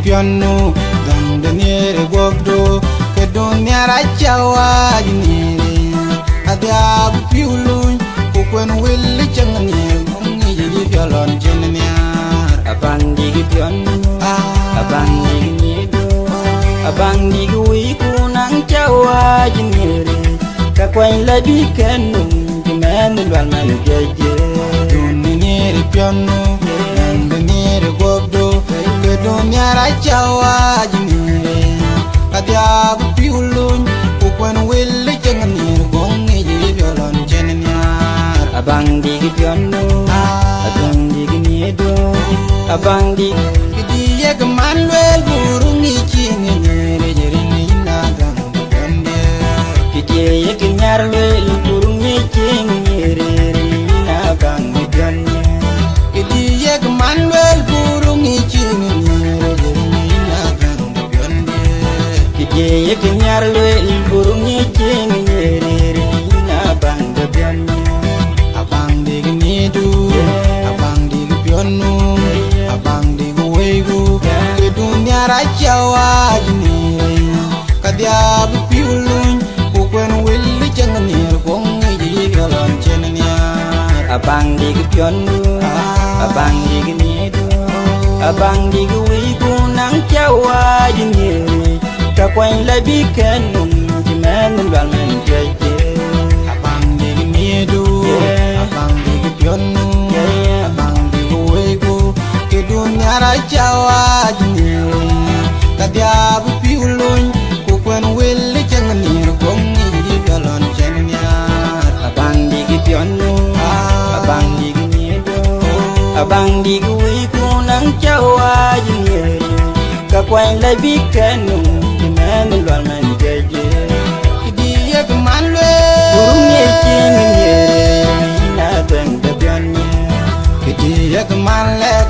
piano dan de nere gogdo ke dunya ra chawa nere adia bu piulun ko kwen will changani ngi ji piolon jennya abang di piano abang di nido abang di wi kunang chawa nere ka kwen la bi kenum di men lwal man geje dunya nere piano dan de nere gogdo ke dunya ra chawa nere adia bu piulun ko kwen will changani ngi ji piolon jennya abang di piano abang di nido abang di Kidiye Manuel burungi chingi nyere jeri ni na gang gande. kidiye kinyar lel burungi nyere na gang gande. Kidiye Manuel burungi chingi nyere jeri ni na gang gande. kidiye kinyar lel burungi nyere na gang gande. Abang dig nidu, abang dig pionu, abang dig wegu. Kedunya rajawa jini, kadia bu piulun, kukwen willi jangani kongi jiri galon chennya. abang di piano abang di nido abang di wi kunang chawa nyere ka kwen la bi kenum di men lwal man geje Abang dig nidu, abang dig pionu, abang dig wegu. Kedunya rajawa jini, kadia bu piulun, kukwen willi jangani kongi jiri galon chennya. abang di piano abang di nido abang di wi kunang chawa nyere ka kwen la bi kenum di men lwal man geje Kidiye Manuel burungi nyere na gang gande. Kidiye Manuel